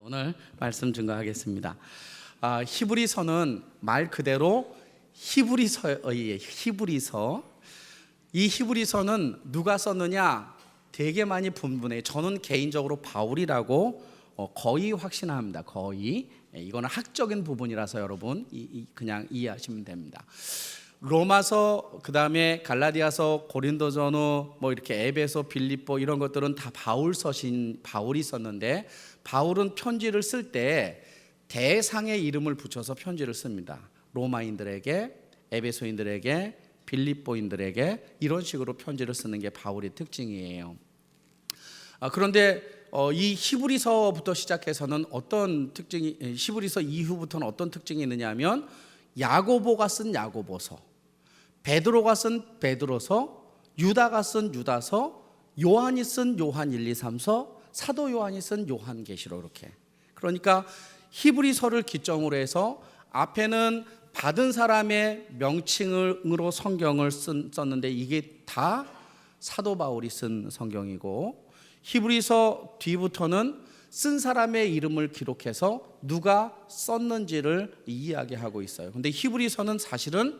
오늘 말씀 증거하겠습니다. 히브리서는 말 그대로 히브리서. 이 히브리서는 누가 썼느냐 되게 많이 분분해요. 저는 개인적으로 바울이라고 거의 확신합니다. 거의. 이거는 학적인 부분이라서 여러분 그냥 이해하시면 됩니다. 로마서, 그 다음에 갈라디아서, 고린도전서, 뭐 이렇게 에베소, 빌립보 이런 것들은 다 바울이 썼는데, 바울은 편지를 쓸 때 대상의 이름을 붙여서 편지를 씁니다. 로마인들에게, 에베소인들에게, 빌립보인들에게 이런 식으로 편지를 쓰는 게 바울의 특징이에요. 그런데 이 히브리서부터 시작해서는 히브리서 이후부터는 어떤 특징이 있느냐면, 야고보가 쓴 야고보서, 베드로가 쓴 베드로서, 유다가 쓴 유다서, 요한이 쓴 요한 1, 2, 3서, 사도 요한이 쓴 요한계시록, 이렇게. 그러니까 히브리서를 기점으로 해서 앞에는 받은 사람의 명칭으로 성경을 썼는데, 이게 다 사도 바울이 쓴 성경이고, 히브리서 뒤부터는 쓴 사람의 이름을 기록해서 누가 썼는지를 이야기하고 있어요. 근데 히브리서는 사실은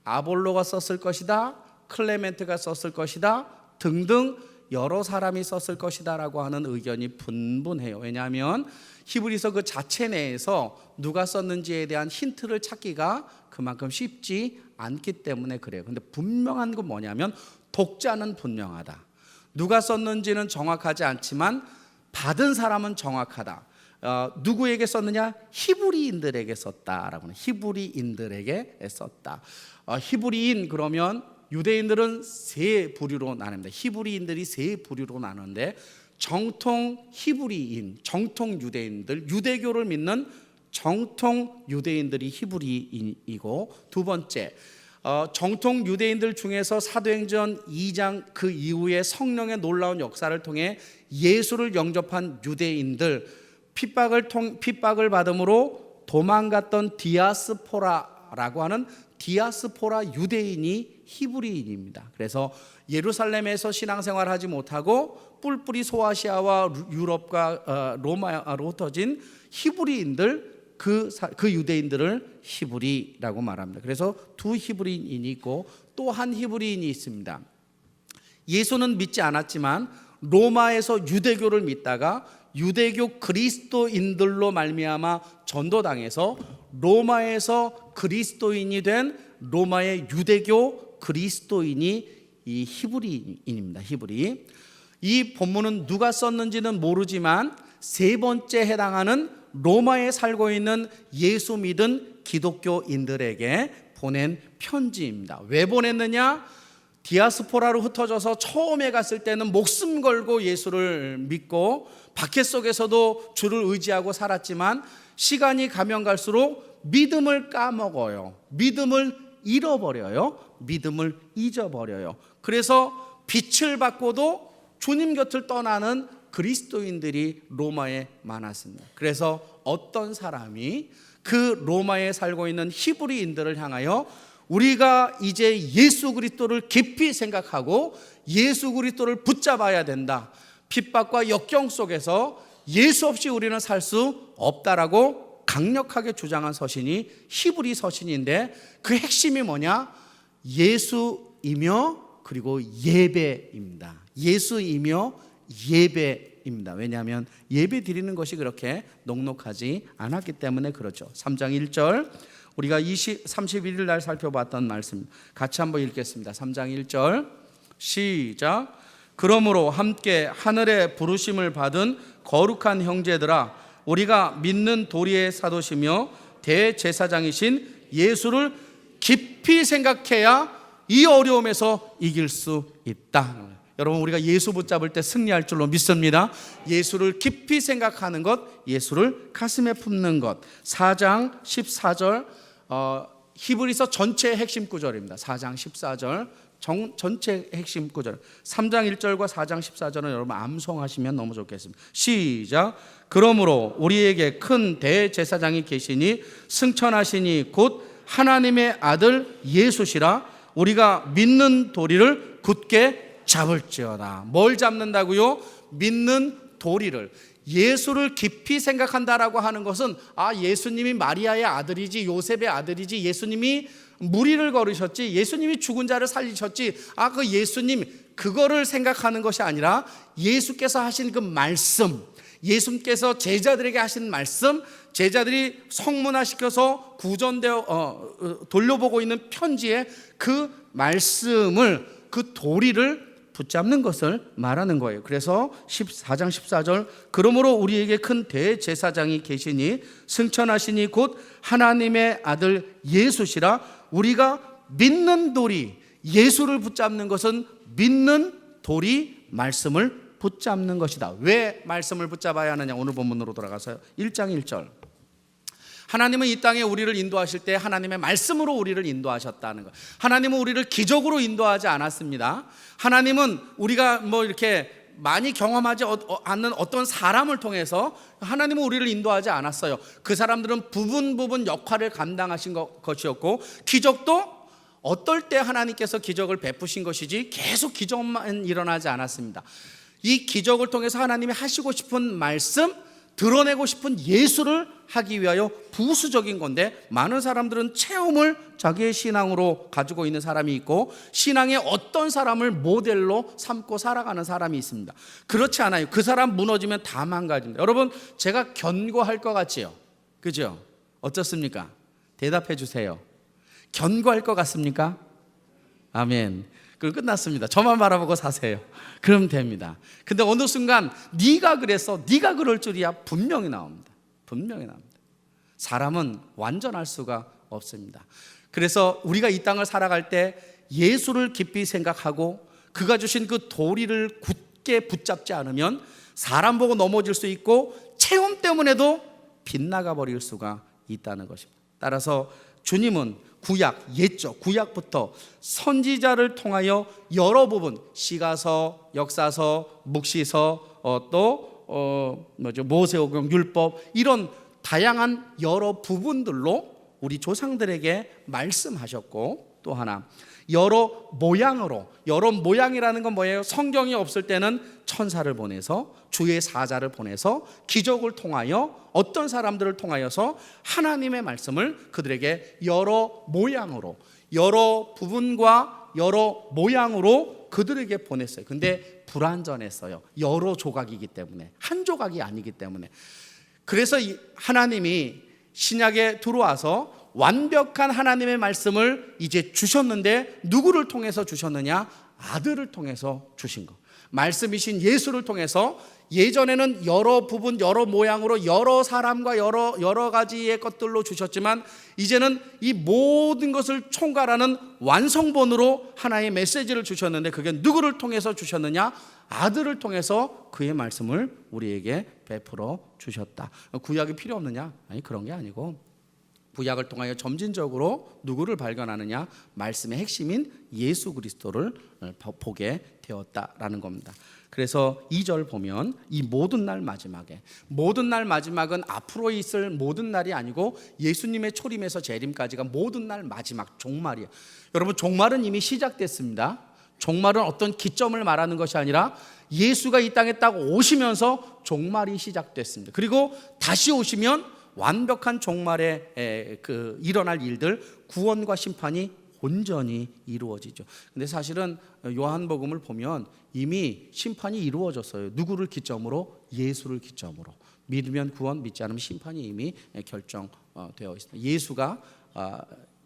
아볼로가 썼을 것이다, 클레멘트가 썼을 것이다 등등 여러 사람이 썼을 것이다 라고 하는 의견이 분분해요. 왜냐하면 히브리서 그 자체 내에서 누가 썼는지에 대한 힌트를 찾기가 그만큼 쉽지 않기 때문에 그래요. 근데 분명한 건 뭐냐면, 독자는 분명하다. 누가 썼는지는 정확하지 않지만 받은 사람은 정확하다. 누구에게 썼느냐? 히브리인들에게 썼다라고 하는, 히브리인들에게 썼다. 히브리인, 그러면 유대인들은 세 부류로 나눕니다. 히브리인들이 세 부류로 나누는데, 정통 히브리인, 정통 유대인들, 유대교를 믿는 정통 유대인들이 히브리인이고, 두 번째 정통 유대인들 중에서 사도행전 2장 그 이후에 성령의 놀라운 역사를 통해 예수를 영접한 유대인들, 핍박을 받음으로 도망갔던 디아스포라라고 하는 디아스포라 유대인이 히브리인입니다. 그래서 예루살렘에서 신앙생활을 하지 못하고 뿔뿔이 소아시아와 유럽과 로마로 흩어진 히브리인들, 그 유대인들을 히브리라고 말합니다. 그래서 두 히브리인이 있고 또 한 히브리인이 있습니다. 예수는 믿지 않았지만 로마에서 유대교를 믿다가 유대교 그리스도인들로 말미암아 전도당해서 로마에서 그리스도인이 된 로마의 유대교 그리스도인이 이 히브리인입니다. 히브리. 이 본문은 누가 썼는지는 모르지만 세 번째 해당하는 로마에 살고 있는 예수 믿은 기독교인들에게 보낸 편지입니다. 왜 보냈느냐? 디아스포라로 흩어져서 처음에 갔을 때는 목숨 걸고 예수를 믿고 박해 속에서도 주를 의지하고 살았지만, 시간이 가면 갈수록 믿음을 까먹어요. 믿음을 잃어버려요. 믿음을 잊어버려요. 그래서 빛을 받고도 주님 곁을 떠나는 그리스도인들이 로마에 많았습니다. 그래서 어떤 사람이 그 로마에 살고 있는 히브리인들을 향하여, 우리가 이제 예수 그리스도를 깊이 생각하고 예수 그리스도를 붙잡아야 된다. 핍박과 역경 속에서 예수 없이 우리는 살 수 없다라고 강력하게 주장한 서신이 히브리 서신인데, 그 핵심이 뭐냐? 예수이며 그리고 예배입니다. 예수이며 예배입니다. 왜냐하면 예배 드리는 것이 그렇게 녹록하지 않았기 때문에 그렇죠. 3장 1절, 우리가 31일 날 살펴봤던 말씀 같이 한번 읽겠습니다. 3장 1절 시작. 그러므로 함께 하늘의 부르심을 받은 거룩한 형제들아, 우리가 믿는 도리의 사도시며 대제사장이신 예수를 깊이 생각해야 이 어려움에서 이길 수 있다. 여러분, 우리가 예수 붙잡을 때 승리할 줄로 믿습니다. 예수를 깊이 생각하는 것, 예수를 가슴에 품는 것. 4장 14절, 히브리서 전체의 핵심 구절입니다. 4장 14절 전체 핵심 구절. 3장 1절과 4장 14절은 여러분 암송하시면 너무 좋겠습니다. 시작. 그러므로 우리에게 큰 대제사장이 계시니 승천하시니 곧 하나님의 아들 예수시라. 우리가 믿는 도리를 굳게 잡을지어다. 뭘 잡는다고요? 믿는 도리를. 예수를 깊이 생각한다라고 하는 것은 예수님이 마리아의 아들이지, 요셉의 아들이지, 예수님이 무리를 걸으셨지, 예수님이 죽은 자를 살리셨지, 그 예수님, 그거를 생각하는 것이 아니라 예수께서 하신 그 말씀, 예수님께서 제자들에게 하신 말씀, 제자들이 성문화시켜서 구전되어 돌려보고 있는 편지에 그 말씀을, 그 도리를 붙잡는 것을 말하는 거예요. 그래서 14장 14절, 그러므로 우리에게 큰 대제사장이 계시니 승천하시니 곧 하나님의 아들 예수시라. 우리가 믿는 도리, 예수를 붙잡는 것은 믿는 도리, 말씀을 붙잡는 것이다. 왜 말씀을 붙잡아야 하느냐? 오늘 본문으로 돌아가서 1장 1절, 하나님은 이 땅에 우리를 인도하실 때 하나님의 말씀으로 우리를 인도하셨다는 것. 하나님은 우리를 기적으로 인도하지 않았습니다. 하나님은 우리가 이렇게 많이 경험하지 않는 어떤 사람을 통해서 하나님은 우리를 인도하지 않았어요. 그 사람들은 부분 역할을 감당하신 것이었고, 기적도 어떨 때 하나님께서 기적을 베푸신 것이지 계속 기적만 일어나지 않았습니다. 이 기적을 통해서 하나님이 하시고 싶은 말씀, 드러내고 싶은 예수를 하기 위하여 부수적인 건데, 많은 사람들은 체험을 자기의 신앙으로 가지고 있는 사람이 있고, 신앙의 어떤 사람을 모델로 삼고 살아가는 사람이 있습니다. 그렇지 않아요. 그 사람 무너지면 다 망가집니다. 여러분, 제가 견고할 것 같지요? 그죠? 어떻습니까? 대답해 주세요. 견고할 것 같습니까? 아멘. 그럼 끝났습니다. 저만 바라보고 사세요. 그럼 됩니다. 근데 어느 순간 네가 그랬어, 네가 그럴 줄이야, 분명히 나옵니다. 분명히 나옵니다. 사람은 완전할 수가 없습니다. 그래서 우리가 이 땅을 살아갈 때 예수를 깊이 생각하고 그가 주신 그 도리를 굳게 붙잡지 않으면 사람 보고 넘어질 수 있고, 체험 때문에도 빗나가 버릴 수가 있다는 것입니다. 따라서 주님은 구약, 옛적 구약부터 선지자를 통하여 여러 부분, 시가서, 역사서, 묵시서, 모세오경, 율법, 이런 다양한 여러 부분들로 우리 조상들에게 말씀하셨고, 또 하나 여러 모양으로, 여러 모양이라는 건 뭐예요? 성경이 없을 때는 천사를 보내서, 주의 사자를 보내서, 기적을 통하여, 어떤 사람들을 통하여서 하나님의 말씀을 그들에게 여러 모양으로, 여러 부분과 여러 모양으로 그들에게 보냈어요. 근데 불완전했어요. 여러 조각이기 때문에, 한 조각이 아니기 때문에. 그래서 하나님이 신약에 들어와서 완벽한 하나님의 말씀을 이제 주셨는데, 누구를 통해서 주셨느냐? 아들을 통해서 주신 것. 말씀이신 예수를 통해서, 예전에는 여러 부분, 여러 모양으로, 여러 사람과 여러 가지의 것들로 주셨지만, 이제는 이 모든 것을 총괄하는 완성본으로 하나의 메시지를 주셨는데, 그게 누구를 통해서 주셨느냐? 아들을 통해서 그의 말씀을 우리에게 베풀어 주셨다. 구약이 필요 없느냐? 아니, 그런 게 아니고, 구약을 통하여 점진적으로 누구를 발견하느냐? 말씀의 핵심인 예수 그리스도를 보게 되었다라는 겁니다. 그래서 2절 보면 이 모든 날 마지막에, 모든 날 마지막은 앞으로 있을 모든 날이 아니고 예수님의 초림에서 재림까지가 모든 날 마지막, 종말이에요. 여러분, 종말은 이미 시작됐습니다. 종말은 어떤 기점을 말하는 것이 아니라 예수가 이 땅에 딱 오시면서 종말이 시작됐습니다. 그리고 다시 오시면 완벽한 종말에 일어날 일들, 구원과 심판이 온전히 이루어지죠. 근데 사실은 요한복음을 보면 이미 심판이 이루어졌어요. 누구를 기점으로? 예수를 기점으로. 믿으면 구원, 믿지 않으면 심판이 이미 결정되어 있습니다. 예수가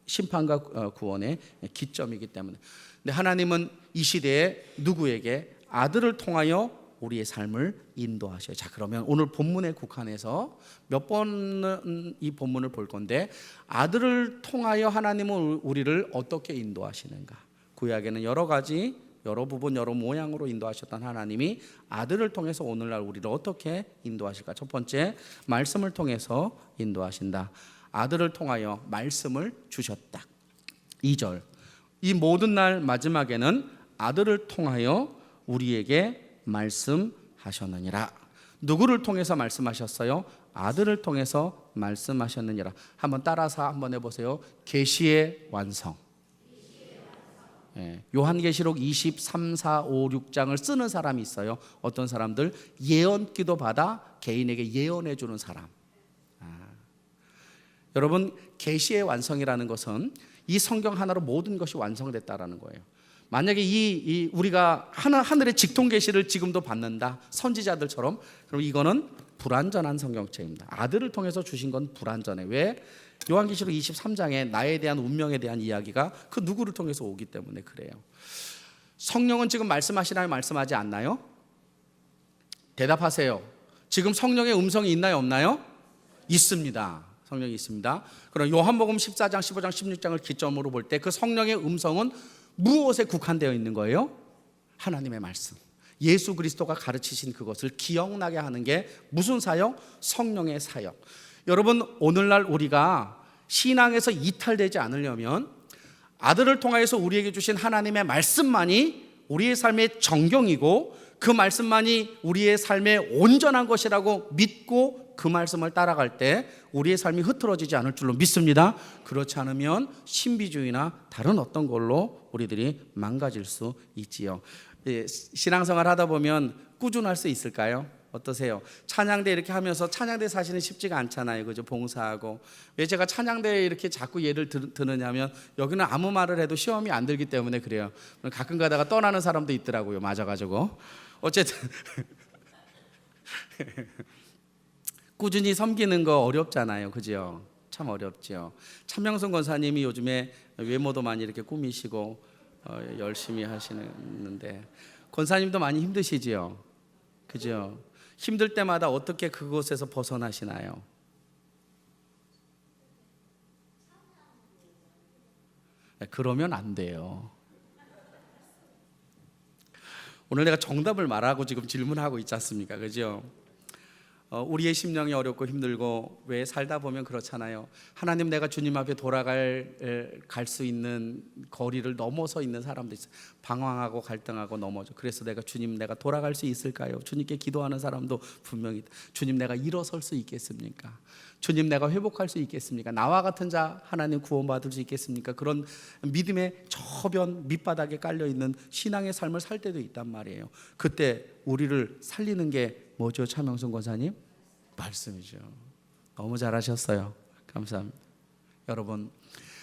심판과 구원의 기점이기 때문에. 근데 하나님은 이 시대에 누구에게? 아들을 통하여 우리의 삶을 인도하셔요. 자, 그러면 오늘 본문에 국한해서 몇 번은 이 본문을 볼 건데, 아들을 통하여 하나님은 우리를 어떻게 인도하시는가? 구약에는 여러 가지, 여러 부분, 여러 모양으로 인도하셨던 하나님이 아들을 통해서 오늘날 우리를 어떻게 인도하실까? 첫 번째, 말씀을 통해서 인도하신다. 아들을 통하여 말씀을 주셨다. 2절, 이 모든 날 마지막에는 아들을 통하여 우리에게 말씀하셨느니라. 누구를 통해서 말씀하셨어요? 아들을 통해서 말씀하셨느니라. 한번 따라서 한번 해보세요. 계시의 완성. 요한계시록 23, 4, 5, 6장을 쓰는 사람이 있어요. 어떤 사람들? 예언기도 받아 개인에게 예언해 주는 사람. 여러분, 계시의 완성이라는 것은 이 성경 하나로 모든 것이 완성됐다라는 거예요. 만약에 우리가 하늘의 직통 계시를 지금도 받는다, 선지자들처럼, 그럼 이거는 불완전한 성경책입니다. 아들을 통해서 주신 건 불완전해. 왜? 요한계시록 23장에 나에 대한 운명에 대한 이야기가 그 누구를 통해서 오기 때문에 그래요. 성령은 지금 말씀하시나요? 말씀하지 않나요? 대답하세요. 지금 성령의 음성이 있나요? 없나요? 있습니다. 성령이 있습니다. 그럼 요한복음 14장, 15장, 16장을 기점으로 볼 때 그 성령의 음성은 무엇에 국한되어 있는 거예요? 하나님의 말씀. 예수 그리스도가 가르치신 그것을 기억나게 하는 게 무슨 사역? 성령의 사역. 여러분, 오늘날 우리가 신앙에서 이탈되지 않으려면 아들을 통하여서 우리에게 주신 하나님의 말씀만이 우리의 삶의 정경이고 그 말씀만이 우리의 삶의 온전한 것이라고 믿고 그 말씀을 따라갈 때 우리의 삶이 흐트러지지 않을 줄로 믿습니다. 그렇지 않으면 신비주의나 다른 어떤 걸로 우리들이 망가질 수 있지요. 신앙생활 하다 보면 꾸준할 수 있을까요? 어떠세요? 찬양대 이렇게 하면서 찬양대 사실은 쉽지가 않잖아요. 그죠? 봉사하고. 왜 제가 찬양대에 이렇게 자꾸 예를 드느냐면 여기는 아무 말을 해도 시험이 안 들기 때문에 그래요. 가끔 가다가 떠나는 사람도 있더라고요. 맞아가지고. 어쨌든 꾸준히 섬기는 거 어렵잖아요. 그죠? 참 어렵죠. 차명선 권사님이 요즘에 외모도 많이 이렇게 꾸미시고 열심히 하시는데 권사님도 많이 힘드시지요. 그죠? 힘들 때마다 어떻게 그곳에서 벗어나시나요? 그러면 안 돼요. 오늘 내가 정답을 말하고 지금 질문하고 있지 않습니까? 그죠? 우리의 심령이 어렵고 힘들고 왜 살다 보면 그렇잖아요. 하나님, 내가 주님 앞에 갈 수 있는 거리를 넘어서 있는 사람도 있어요. 방황하고 갈등하고 넘어져. 그래서 주님, 내가 돌아갈 수 있을까요? 주님께 기도하는 사람도 분명히 주님, 내가 일어설 수 있겠습니까? 주님, 내가 회복할 수 있겠습니까? 나와 같은 자 하나님 구원받을 수 있겠습니까? 그런 믿음의 저변 밑바닥에 깔려있는 신앙의 삶을 살 때도 있단 말이에요. 그때 우리를 살리는 게 뭐죠? 차명순 권사님? 말씀이죠. 너무 잘하셨어요. 감사합니다. 여러분,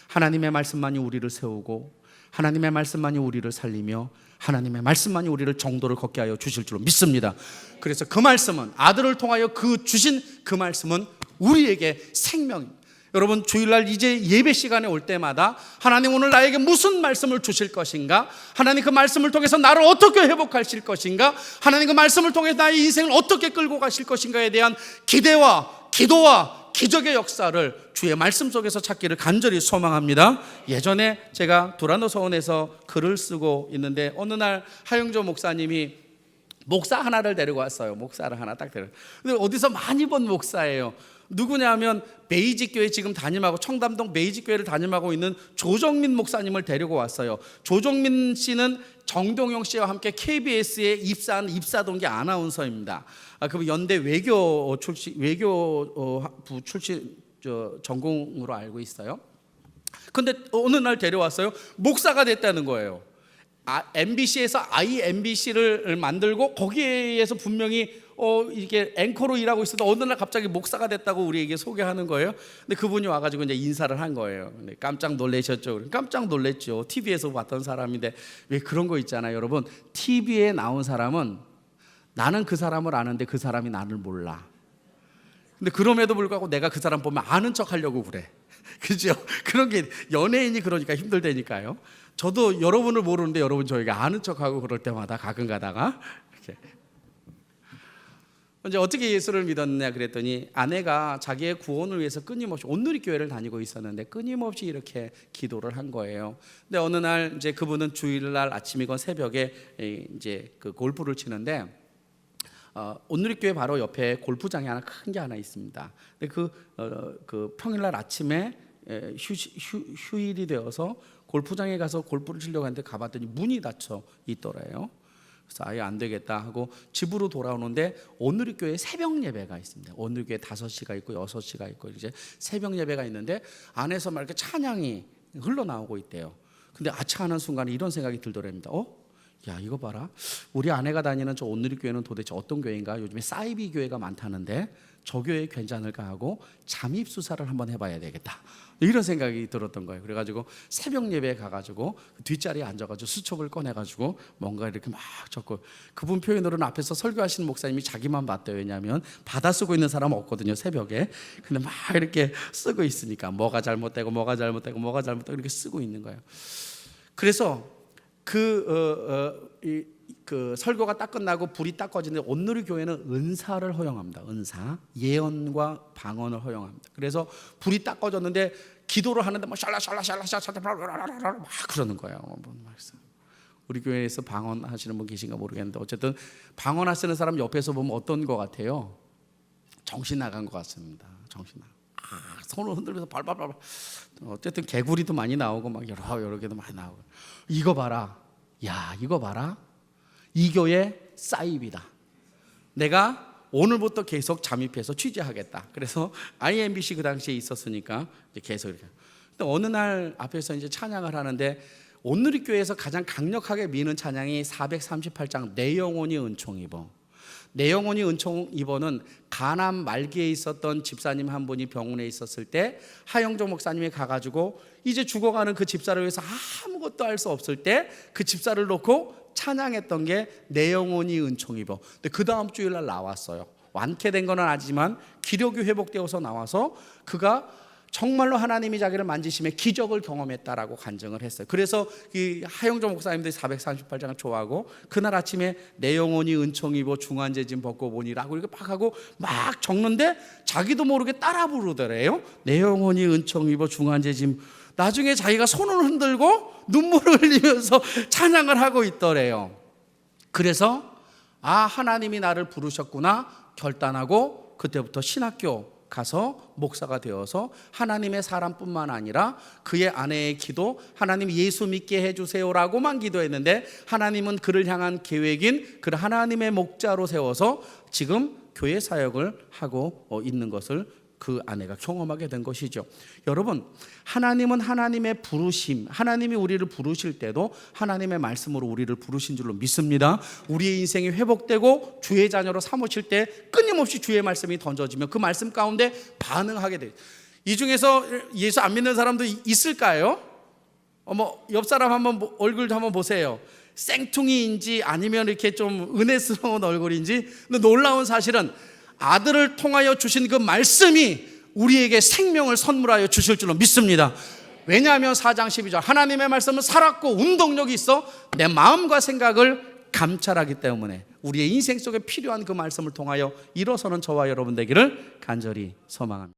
하나님의 말씀만이 우리를 세우고 하나님의 말씀만이 우리를 살리며 하나님의 말씀만이 우리를 정도를 걷게 하여 주실 줄로 믿습니다. 그래서 그 말씀은, 아들을 통하여 주신 그 말씀은 우리에게 생명입니다. 여러분, 주일날 이제 예배 시간에 올 때마다 하나님, 오늘 나에게 무슨 말씀을 주실 것인가? 하나님, 그 말씀을 통해서 나를 어떻게 회복하실 것인가? 하나님, 그 말씀을 통해서 나의 인생을 어떻게 끌고 가실 것인가에 대한 기대와 기도와 기적의 역사를 주의 말씀 속에서 찾기를 간절히 소망합니다. 예전에 제가 두란노 서원에서 글을 쓰고 있는데 어느 날 하영조 목사님이 목사 하나를 데리고 왔어요. 목사를 하나 딱 데리고. 근데 어디서 많이 본 목사예요. 누구냐면 메이지교회 지금 담임하고, 청담동 메이지교회를 담임하고 있는 조정민 목사님을 데리고 왔어요. 조정민 씨는 정동영 씨와 함께 KBS에 입사한 입사동기 아나운서입니다. 그 연대 외교부 출신 전공으로 알고 있어요. 근데 어느 날 데려왔어요. 목사가 됐다는 거예요. MBC에서 IMBC를 만들고 거기에서 분명히 이렇게 앵커로 일하고 있어도 어느 날 갑자기 목사가 됐다고 우리에게 소개하는 거예요. 근데 그분이 와가지고 이제 인사를 한 거예요. 근데 깜짝 놀라셨죠? 깜짝 놀랐죠. TV에서 봤던 사람인데. 왜 그런 거 있잖아요, 여러분. TV에 나온 사람은 나는 그 사람을 아는데 그 사람이 나를 몰라. 근데 그럼에도 불구하고 내가 그 사람 보면 아는 척 하려고 그래. 그죠? 그런 게 연예인이 그러니까 힘들다니까요. 저도 여러분을 모르는데 여러분 저희가 아는 척하고 그럴 때마다 가끔 가다가 이렇게. 이제 어떻게 예수를 믿었느냐 그랬더니 아내가 자기의 구원을 위해서 끊임없이 온누리 교회를 다니고 있었는데 끊임없이 이렇게 기도를 한 거예요. 근데 어느 날 이제 그분은 주일날 아침이건 새벽에 이제 그 골프를 치는데 온누리 교회 바로 옆에 골프장이 큰 게 하나 있습니다. 근데 그 평일날 아침에 휴일이 되어서 골프장에 가서 골프를 치려고 하는데 가봤더니 문이 닫혀 있더래요. 그래서 아예 안 되겠다 하고 집으로 돌아오는데 온누리 교회 새벽 예배가 있습니다. 온누리 교회 5시가 있고 6시가 있고 이제 새벽 예배가 있는데 안에서 막 이렇게 찬양이 흘러나오고 있대요. 근데 아차하는 순간에 이런 생각이 들더랍니다. 야, 이거 봐라. 우리 아내가 다니는 저 온누리교회는 도대체 어떤 교회인가? 요즘에 사이비 교회가 많다는데 저 교회 괜찮을까 하고 잠입 수사를 한번 해봐야 되겠다. 이런 생각이 들었던 거예요. 그래가지고 새벽 예배에 가가지고 뒷자리에 앉아가지고 수첩을 꺼내가지고 뭔가 이렇게 막 적고, 그분 표현으로는 앞에서 설교하시는 목사님이 자기만 봤대요. 왜냐하면 받아 쓰고 있는 사람 없거든요, 새벽에. 근데 막 이렇게 쓰고 있으니까 뭐가 잘못되고 뭐가 잘못되고 뭐가 잘못되고 이렇게 쓰고 있는 거예요. 그래서 그 설교가 딱 끝나고 불이 딱 꺼지는데 온누리 교회는 은사를 허용합니다. 은사, 예언과 방언을 허용합니다. 그래서 불이 딱 꺼졌는데 기도를 하는데 막 샬라샬라샬라샬라 막 그러는 거예요. 우리 교회에서 방언 하시는 분 계신가 모르겠는데 어쨌든 방언 하시는 사람 옆에서 보면 어떤 것 같아요? 정신 나간 것 같습니다. 정신 나간. 손을 흔들면서 발발발. 어쨌든 개구리도 많이 나오고 막 여러 개도 많이 나오고. 이거 봐라. 야, 이거 봐라. 이 교회 사이비다. 내가 오늘부터 계속 잠입해서 취재하겠다. 그래서 IMBC 그 당시에 있었으니까 이제 계속 이렇게. 근데 어느 날 앞에서 이제 찬양을 하는데 온누리 교회에서 가장 강력하게 미는 찬양이 438장 내 영혼이 은총 입어. 내 영혼이 은총 입어는 가남 말기에 있었던 집사님 한 분이 병원에 있었을 때 하영종 목사님이 가가지고 이제 죽어가는 그 집사를 위해서 아무것도 할 수 없을 때 그 집사를 놓고 찬양했던 게 내 영혼이 은총 입어. 근데 그 다음 주일날 나왔어요. 완쾌된 건 아니지만 기력이 회복되어서 나와서 그가 정말로 하나님이 자기를 만지심에 기적을 경험했다라고 간증을 했어요. 그래서 이 하영종 목사님들이 438장을 좋아하고 그날 아침에 내 영혼이 은총 입어 중환제짐 벗고 보니라고 이렇게 막 하고 막 적는데 자기도 모르게 따라 부르더래요. 내 영혼이 은총 입어 중환제짐. 나중에 자기가 손을 흔들고 눈물을 흘리면서 찬양을 하고 있더래요. 그래서 하나님이 나를 부르셨구나 결단하고 그때부터 신학교 가서 목사가 되어서 하나님의 사람뿐만 아니라 그의 아내의 기도, 하나님 예수 믿게 해주세요라고만 기도했는데 하나님은 그를 향한 계획인 그를 하나님의 목자로 세워서 지금 교회 사역을 하고 있는 것을 그 아내가 경험하게 된 것이죠. 여러분, 하나님은 하나님의 부르심, 하나님이 우리를 부르실 때도 하나님의 말씀으로 우리를 부르신 줄로 믿습니다. 우리의 인생이 회복되고 주의 자녀로 삼으실 때 끊임없이 주의 말씀이 던져지면 그 말씀 가운데 반응하게 돼요. 이 중에서 예수 안 믿는 사람도 있을까요? 옆 사람 한번 얼굴 한번 보세요. 생퉁이인지 아니면 이렇게 좀 은혜스러운 얼굴인지. 근데 놀라운 사실은 아들을 통하여 주신 그 말씀이 우리에게 생명을 선물하여 주실 줄로 믿습니다. 왜냐하면 4장 12절 하나님의 말씀은 살았고 운동력이 있어 내 마음과 생각을 감찰하기 때문에 우리의 인생 속에 필요한 그 말씀을 통하여 일어서는 저와 여러분 되기를 간절히 소망합니다.